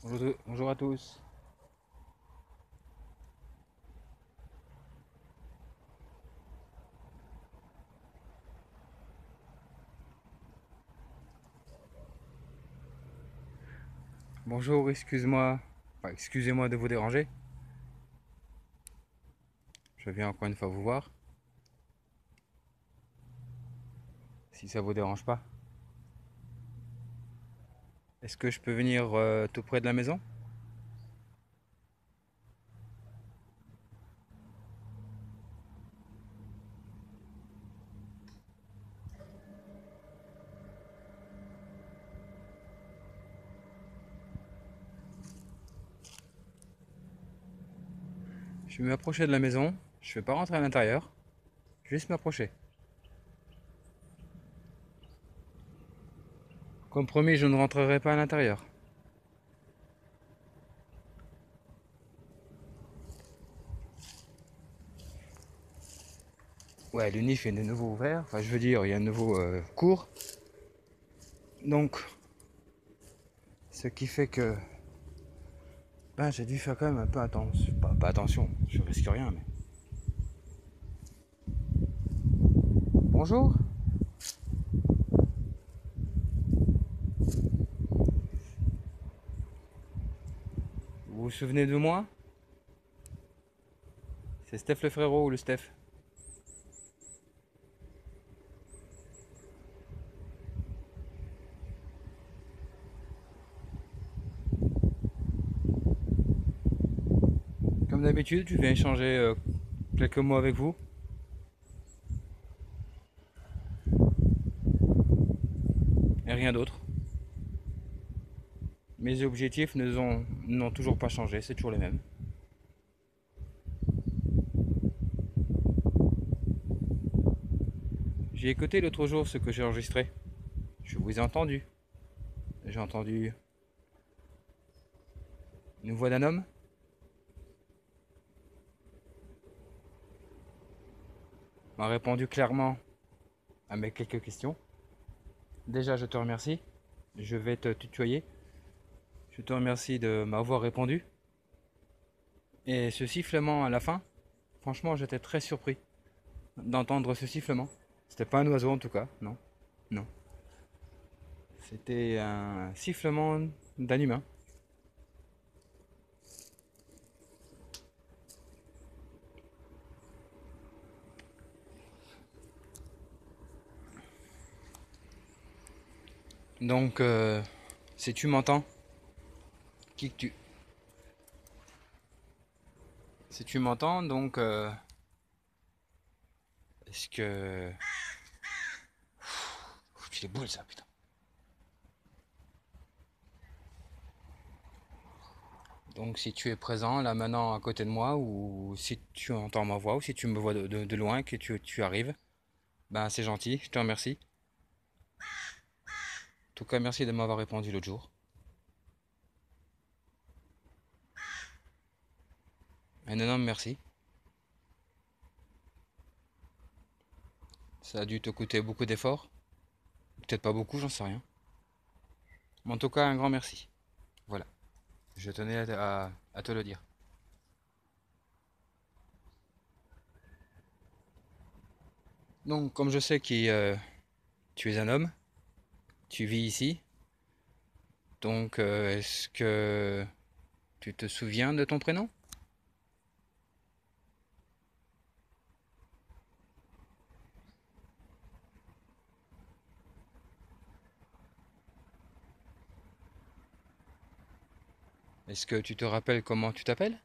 Bonjour à tous. Bonjour, excuse-moi. Enfin, excusez-moi de vous déranger. Je viens encore une fois vous voir. Si ça vous dérange pas. Est-ce que je peux venir tout près de la maison? Je vais m'approcher de la maison. Je vais pas rentrer à l'intérieur. Juste m'approcher. Comme promis, je ne rentrerai pas à l'intérieur. Ouais, le NIF est de nouveau ouvert. Enfin, je veux dire, il y a un nouveau cours. Donc, ce qui fait que ben, j'ai dû faire quand même un peu attention. Pas attention, je risque rien, mais. Bonjour. Vous vous souvenez de moi? C'est Steph le frérot ou le Steph? Comme d'habitude, je viens échanger quelques mots avec vous. Et rien d'autre. Mes objectifs n'ont toujours pas changé, c'est toujours les mêmes. J'ai écouté l'autre jour ce que j'ai enregistré. Je vous ai entendu. J'ai entendu une voix d'un homme. M'a répondu clairement à mes quelques questions. Déjà, je te remercie. Je vais te tutoyer. Je te remercie de m'avoir répondu. Et ce sifflement à la fin, franchement, j'étais très surpris d'entendre ce sifflement. C'était pas un oiseau en tout cas, non. Non. C'était un sifflement d'un humain. Donc, si tu m'entends, qui que tu... Si tu m'entends, donc, est-ce que... J'ai les boules ça, putain. Donc si tu es présent là maintenant à côté de moi, ou si tu entends ma voix, ou si tu me vois de loin, que tu arrives, ben c'est gentil, je te remercie. En tout cas, merci de m'avoir répondu l'autre jour. Un énorme merci. Ça a dû te coûter beaucoup d'efforts. Peut-être pas beaucoup, j'en sais rien. Mais en tout cas, un grand merci. Voilà, je tenais à te le dire. Donc, comme je sais que tu es un homme, tu vis ici, donc est-ce que tu te souviens de ton prénom? Est-ce que tu te rappelles comment tu t'appelles?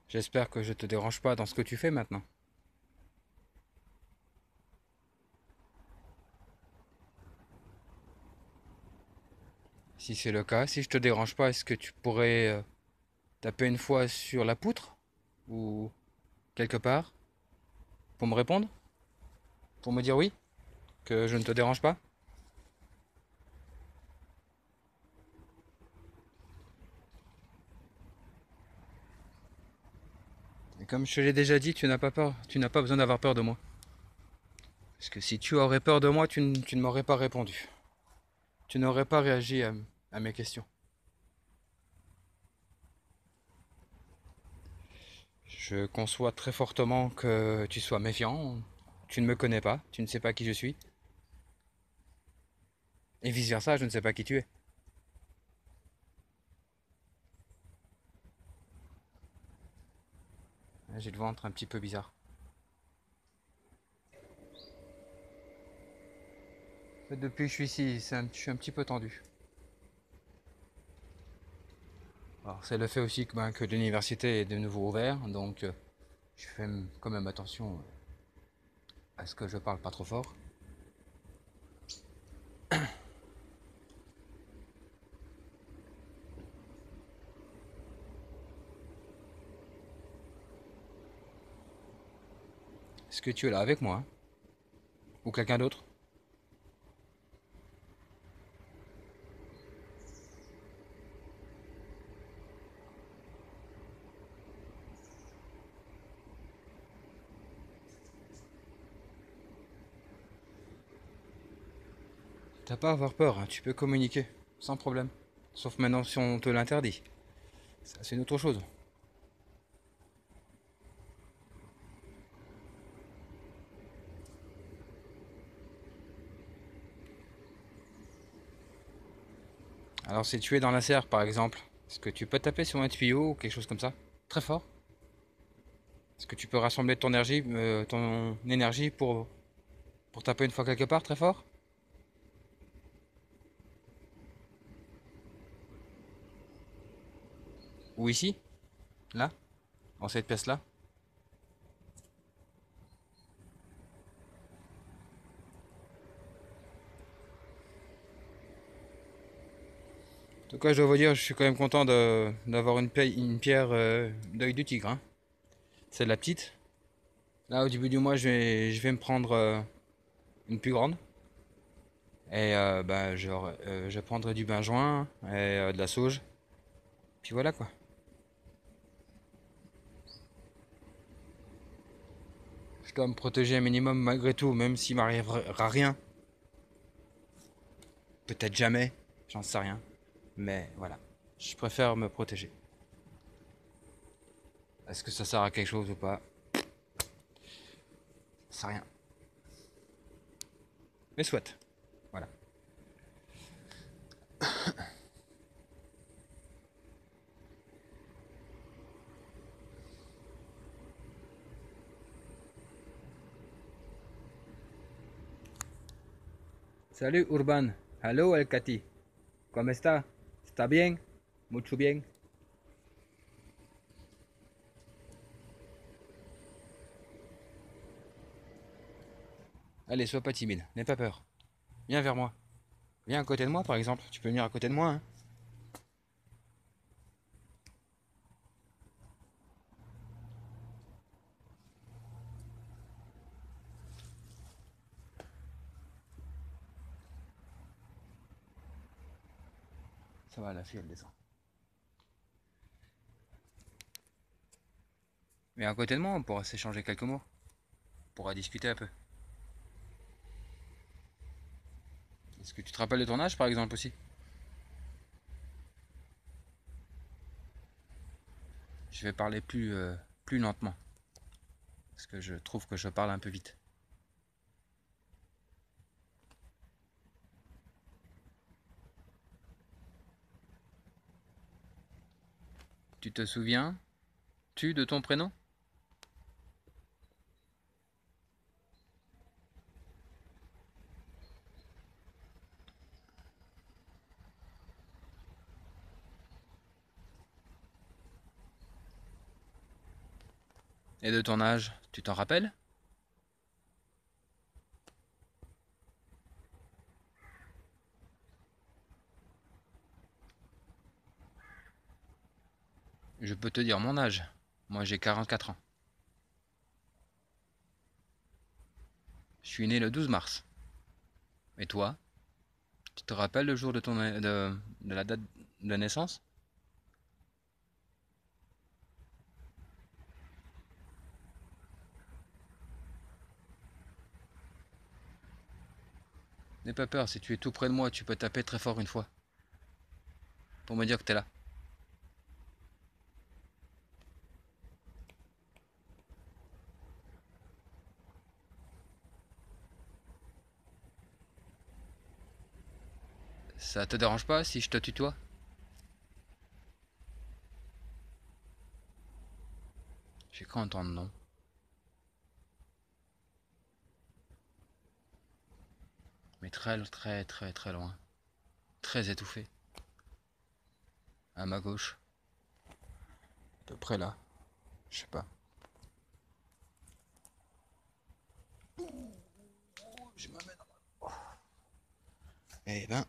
J'espère que je te dérange pas dans ce que tu fais maintenant. Si c'est le cas, si je te dérange pas, est-ce que tu pourrais taper une fois sur la poutre ou quelque part pour me répondre? Pour me dire oui? Que je ne te dérange pas? Et comme je te l'ai déjà dit, tu n'as pas peur, tu n'as pas besoin d'avoir peur de moi. Parce que si tu aurais peur de moi, tu ne m'aurais pas répondu. Tu n'aurais pas réagi à mes questions. Je conçois très fortement que tu sois méfiant. Tu ne me connais pas, tu ne sais pas qui je suis. Et vice-versa, je ne sais pas qui tu es. J'ai le ventre un petit peu bizarre. Depuis que je suis ici, je suis un petit peu tendu. Alors, c'est le fait aussi que l'université est de nouveau ouverte, donc je fais quand même attention à ce que je parle pas trop fort. Est-ce que tu es là avec moi, hein? Ou quelqu'un d'autre? T'as pas à avoir peur, hein, tu peux communiquer, sans problème. Sauf maintenant si on te l'interdit. Ça, c'est une autre chose. Alors si tu es dans la serre par exemple, est-ce que tu peux taper sur un tuyau ou quelque chose comme ça? Très fort. Est-ce que tu peux rassembler ton énergie pour taper une fois quelque part très fort? Ou ici? Là? Dans cette pièce-là? En tout cas, je dois vous dire, je suis quand même content d'avoir une pierre d'œil du tigre, hein. C'est la petite. Là, au début du mois, je vais me prendre une plus grande. Et je prendrai du benjoin et de la sauge. Puis voilà quoi. Je dois me protéger un minimum malgré tout, même s'il m'arrivera rien. Peut-être jamais, j'en sais rien. Mais voilà, je préfère me protéger. Est-ce que ça sert à quelque chose ou pas? C'est rien. Mais soit. Voilà. Salut Urban. Hello El Cati. ¿Cómo está? ¿Está bien? Mucho bien. Allez, sois pas timide, n'aie pas peur. Viens vers moi. Viens à côté de moi par exemple. Tu peux venir à côté de moi, hein. Ça va, la fille elle descend. Viens à côté de moi, on pourra s'échanger quelques mots. On pourra discuter un peu. Est-ce que tu te rappelles de ton âge par exemple aussi? Je vais parler plus lentement. Parce que je trouve que je parle un peu vite. Tu te souviens-tu de ton prénom? Et de ton âge, tu t'en rappelles? Je peux te dire mon âge. Moi j'ai 44 ans. Je suis né le 12 mars. Et toi? Tu te rappelles le jour de de la date de naissance? N'aie pas peur, si tu es tout près de moi, tu peux taper très fort une fois. Pour me dire que t'es là. Ça te dérange pas si je te tutoie? J'ai cru entendre non. Mais très très très très loin. Très étouffé. À ma gauche. À peu près là. Je sais pas. Je m'amène. Eh ben,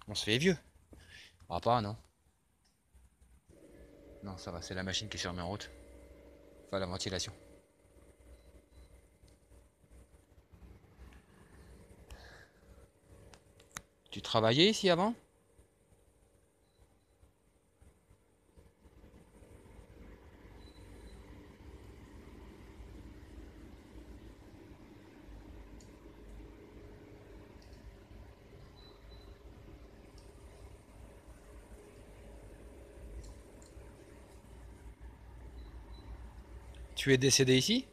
on se fait vieux. Ah pas, non. Non, ça va, c'est la machine qui se remet en route. Enfin, la ventilation. Tu travaillais ici avant? Tu es décédé ici?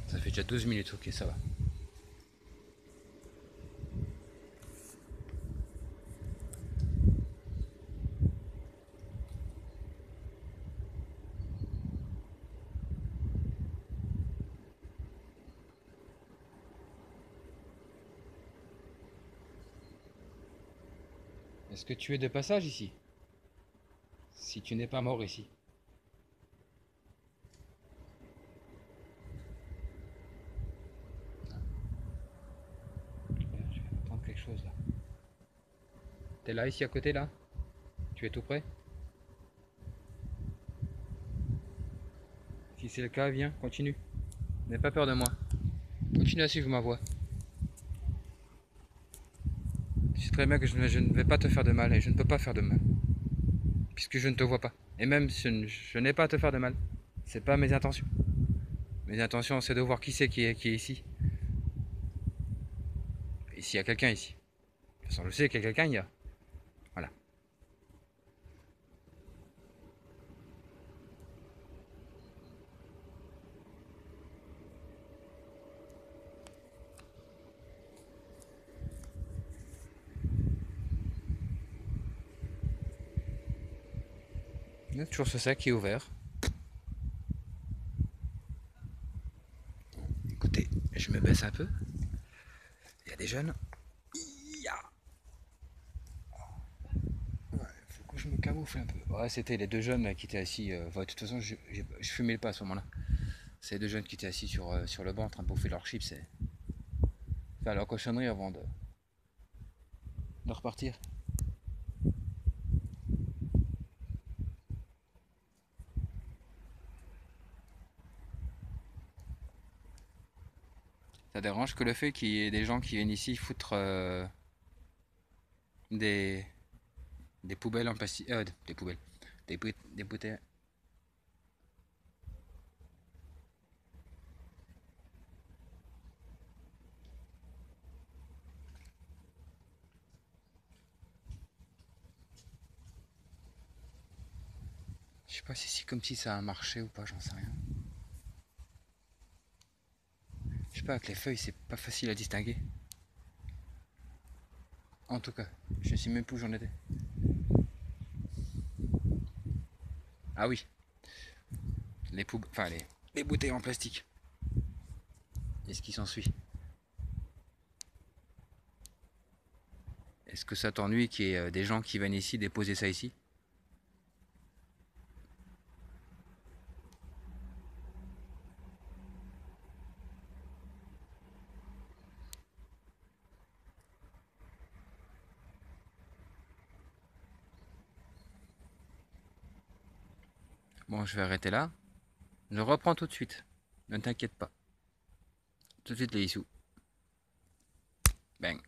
Ça fait déjà 12 minutes, ok, ça va. Est-ce que tu es de passage ici? Si tu n'es pas mort ici. Je vais entendre quelque chose là. T'es là, ici à côté là? Tu es tout près? Si c'est le cas, viens, continue. N'aie pas peur de moi. Continue à suivre ma voie. Je sais très bien que je ne vais pas te faire de mal et je ne peux pas faire de mal. Puisque je ne te vois pas. Et même je n'ai pas à te faire de mal. C'est pas mes intentions. Mes intentions, c'est de voir qui c'est qui est ici. Et s'il y a quelqu'un ici. De toute façon, je sais qu'il y a quelqu'un, il y a. Voilà. Il y a toujours ce sac qui est ouvert. Écoutez, je me baisse un peu. Il y a des jeunes. Ya. Ouais, faut que je me camoufle un peu. Ouais, c'était les deux jeunes là, qui étaient assis. Ouais, de toute façon, je fumais pas à ce moment-là. C'est les deux jeunes qui étaient assis sur le banc en train de bouffer leurs chips et faire leur cochonnerie avant de repartir. Ça dérange que le fait qu'il y ait des gens qui viennent ici foutre des, des poubelles en plastique. Des poubelles. Des bouteilles. Je sais pas si c'est comme si ça a marché ou pas, j'en sais rien. Je sais pas, avec les feuilles, c'est pas facile à distinguer. En tout cas, je sais même plus où j'en étais. Ah oui, enfin les bouteilles en plastique. Et ce qui s'ensuit. Est-ce que ça t'ennuie qu'il y ait des gens qui viennent ici déposer ça ici? Bon, je vais arrêter là. Je reprends tout de suite. Ne t'inquiète pas. Tout de suite les Issous. Bang.